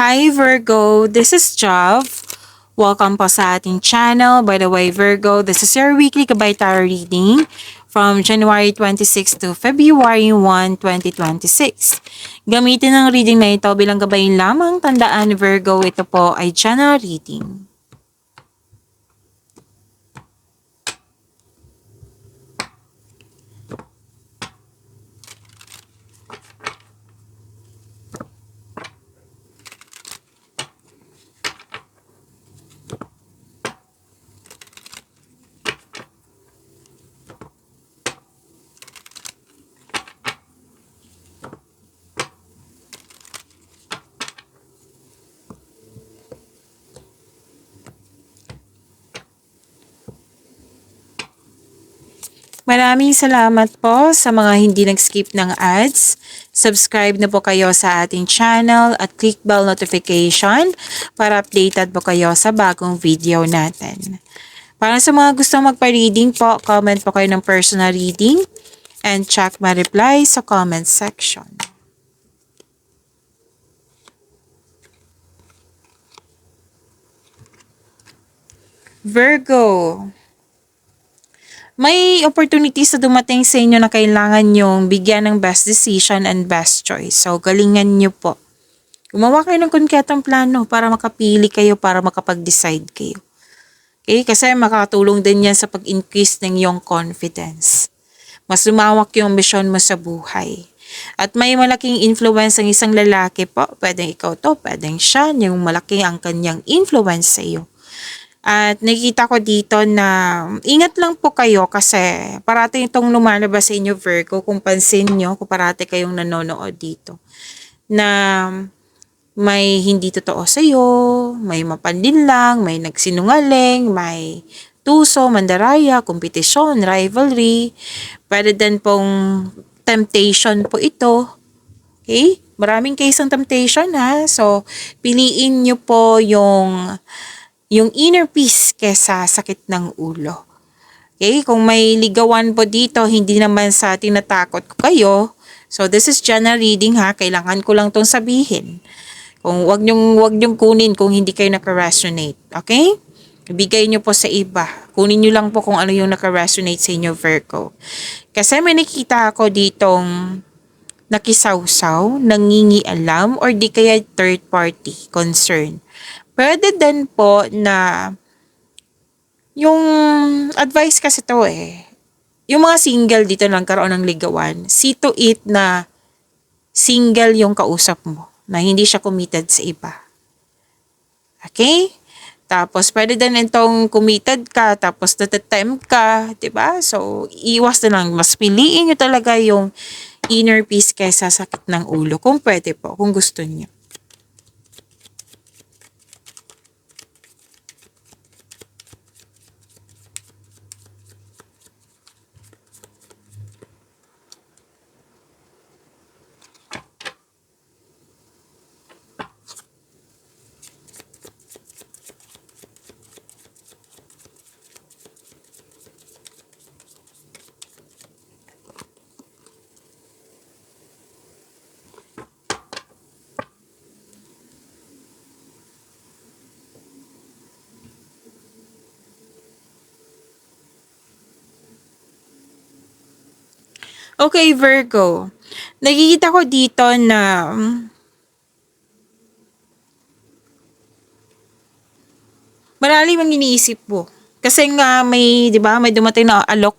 Hi Virgo, this is Jav. Welcome po sa ating channel. By the way, Virgo, this is your weekly Gabay Tarot reading from January 26 to February 1, 2026. Gamitin ang reading na ito bilang gabay lamang. Tandaan, Virgo, ito po ay general reading. Maraming salamat po sa mga hindi nag-skip ng ads. Subscribe na po kayo sa ating channel at click bell notification para updated po kayo sa bagong video natin. Para sa mga gusto magpa-reading po, comment po kayo ng personal reading and check my reply sa comment section. Virgo, may opportunities na dumating sa inyo na kailangan nyong bigyan ng best decision and best choice. So, galingan nyo po. Gumawa kayo ng konkretong plano para makapili kayo, para makapag-decide kayo. Okay? Kasi makakatulong din yan sa pag-increase ng iyong confidence. Mas lumawak yung ambisyon mo sa buhay. At may malaking influence ang isang lalaki po. Pwedeng ikaw to, pwedeng siya. Yung malaki ang kanyang influence sa iyo. At nakikita ko dito na ingat lang po kayo kasi parati itong lumalabas sa inyo Virgo, kung pansin nyo, kung parati kayong nanonood dito, na may hindi totoo sa iyo, may mapanlin lang, may nagsinungaling, may tuso, mandaraya, kompetisyon, rivalry, pwede din pong temptation po ito. Okay? Maraming case ng temptation ha. So, piliin nyo po yung inner peace kesa sakit ng ulo. Okay? Kung may ligawan po dito, hindi naman sa tinatakot ko kayo. So, this is general reading ha. Kailangan ko lang tong sabihin. Kung wag nyong kunin kung hindi kayo naka-resonate. Okay? Ibigay nyo po sa iba. Kunin nyo lang po kung ano yung naka-resonate sa inyo, Virgo. Kasi may nakita ako ditong nakisawsaw, nangingialam, or di kaya third party concern. Pwede din po na yung advice kasi to yung mga single dito lang karoon ng ligawan, see to it na single yung kausap mo, na hindi siya committed sa iba. Okay? Tapos pwede din itong committed ka, tapos natatempt ka, diba? So, iwas na lang. Mas piliin nyo talaga yung inner peace kaysa sakit ng ulo. Kung pwede po, kung gusto nyo. Okay, Virgo. Nakikita ko dito na malalim ang iniisip mo. Kasi nga may, 'di ba, may dumating na alok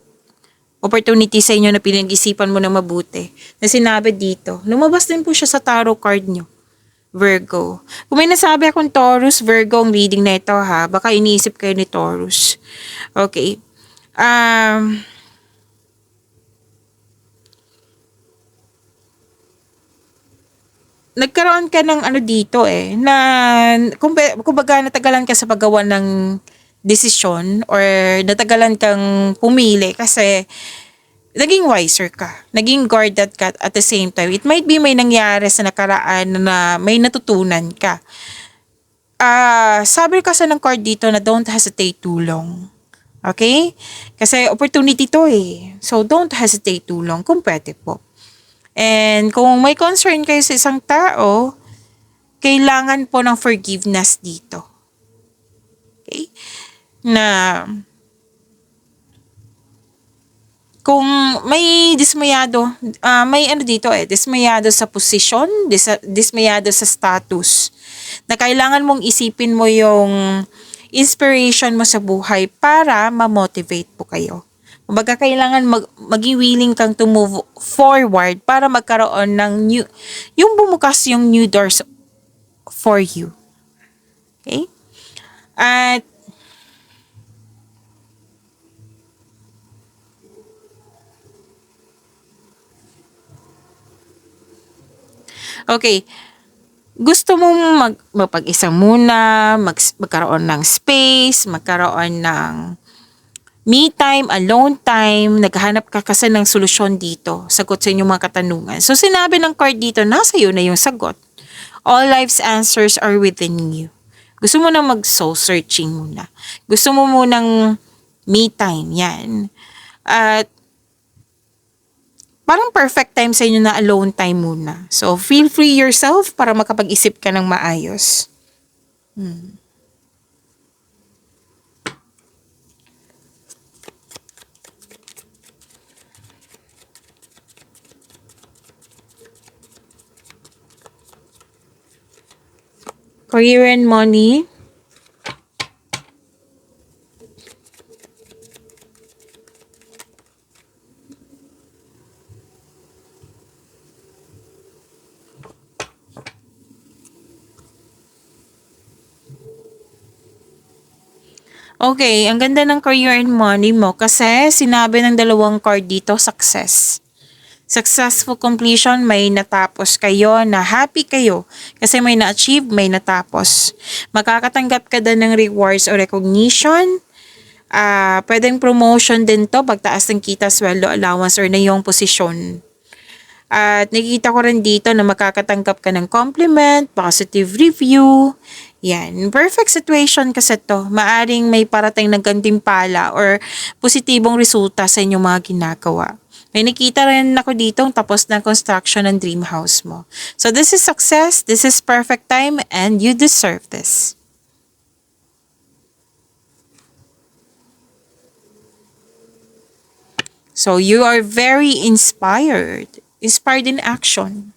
opportunity sa inyo na pinag-isipan mo na mabuti. Na sinabi dito. Lumabas din po siya sa tarot card nyo, Virgo. Kung may nasabi akong Taurus, Virgo, ang reading na ito ha. Baka iniisip kayo ni Taurus. Okay. Nagkaroon ka ng ano dito na kumbaga natagalan ka sa paggawa ng desisyon or natagalan kang pumili kasi naging wiser ka, naging guarded ka at the same time. It might be may nangyari sa nakaraan na may natutunan ka. Sabi kasi ng card dito na don't hesitate too long. Okay? Kasi opportunity to So don't hesitate too long kung pwede po. And kung may concern kayo sa isang tao, kailangan po ng forgiveness dito. Okay? Na kung may dismayado, may ano dito dismayado sa posisyon, dismayado sa status, na kailangan mong isipin mo yung inspiration mo sa buhay para ma-motivate po kayo. Kumbaga kailangan maging willing kang to move forward para magkaroon ng new, yung bumukas yung new doors for you. Okay? At okay, gusto mong mapag-isa muna, magkaroon ng space, magkaroon ng me time, alone time, naghahanap ka kasi ng solusyon dito, sagot sa inyong mga katanungan. So sinabi ng card dito, nasa iyo na yung sagot. All life's answers are within you. Gusto mo na mag-soul searching muna. Gusto mo munang me time, yan. At parang perfect time sa inyo na alone time muna. So, feel free yourself para makapag-isip ka ng maayos. Career and money. Okay, ang ganda ng career and money mo kasi sinabi ng dalawang card dito, success. Successful completion, may natapos kayo, na happy kayo kasi may na-achieve, may natapos. Makakatanggap ka din ng rewards o recognition. Pwedeng promotion din to, pagtaas ng kita, sweldo, allowance, or na yung posisyon. At nakikita ko rin dito na makakatanggap ka ng compliment, positive review. Yan. Perfect situation kasi to. Maaring may parating ng gantimpala or positibong resulta sa inyong mga ginagawa. May nakita rin ako dito tapos na construction ng dream house mo. So this is success, this is perfect time, and you deserve this. So you are very inspired. Inspired in action.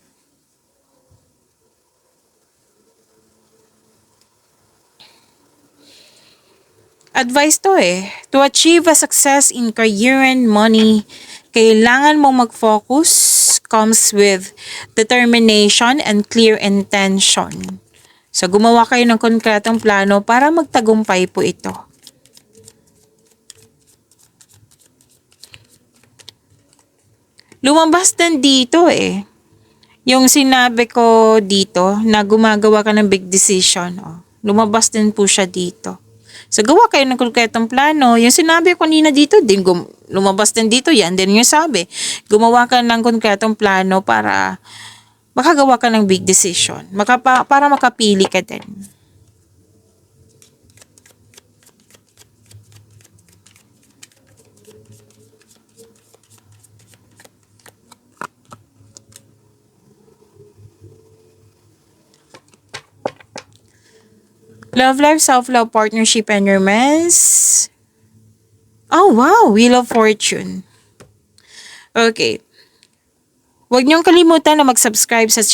Advice to to achieve a success in career and money, kailangan mo mag-focus, comes with determination and clear intention. So gumawa kayo ng konkretong plano para magtagumpay po ito. Lumabas din dito yung sinabi ko dito na gumagawa ka ng big decision. Lumabas din po siya dito. So, gawa kayo ng konkretong plano. Yung sinabi ko kanina dito, din lumabas din dito. Yan din yung sabi. Gumawa ka ng konkretong plano para makagawa ka ng big decision. Para makapili ka din. Love life, self-love, partnership, and romance. Oh, wow. Wheel of Fortune. Okay. Huwag niyong kalimutan na mag-subscribe sa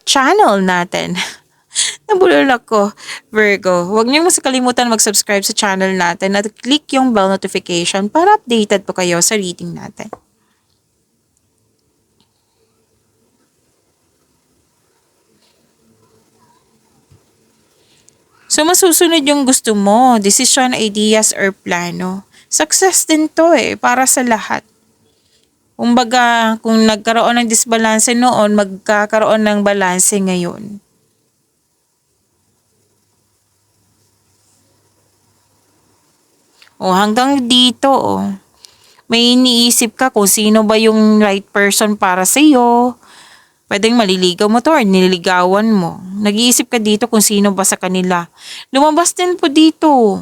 channel natin. Nabulol ako, Virgo. Huwag niyong kalimutan mag-subscribe sa channel natin at click yung bell notification para updated po kayo sa reading natin. So, masusunod yung gusto mo, decision, ideas, or plano. Success din to para sa lahat. Kumbaga, kung nagkaroon ng disbalance noon, magkakaroon ng balanse ngayon. Hanggang dito, may iniisip ka kung sino ba yung right person para sa'yo. Pwedeng maliligaw mo to or nililigawan mo. Nag-iisip ka dito kung sino ba sa kanila. Lumabas din po dito.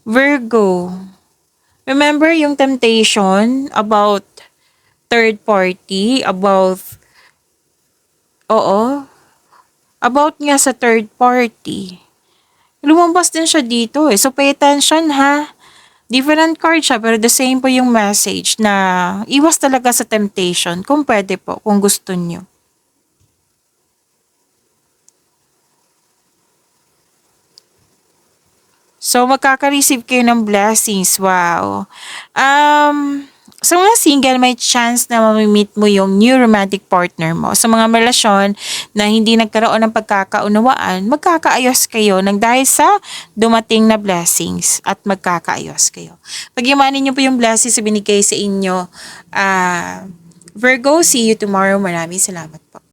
Virgo. Remember yung temptation about third party, about, About nga sa third party, lumabas din siya dito eh. So, pay attention ha. Different card siya, pero the same po yung message na iwas talaga sa temptation kung pwede po, kung gusto nyo. So, magkaka-receive kayo ng blessings. Wow. Sa mga single, may chance na mamimit mo yung new romantic partner mo. Sa mga relasyon na hindi nagkaroon ng pagkakaunawaan, magkakaayos kayo nang dahil sa dumating na blessings at magkakaayos kayo. Pagyamanin niyo po yung blessings na binigay sa inyo. Virgo, see you tomorrow. Maraming salamat po.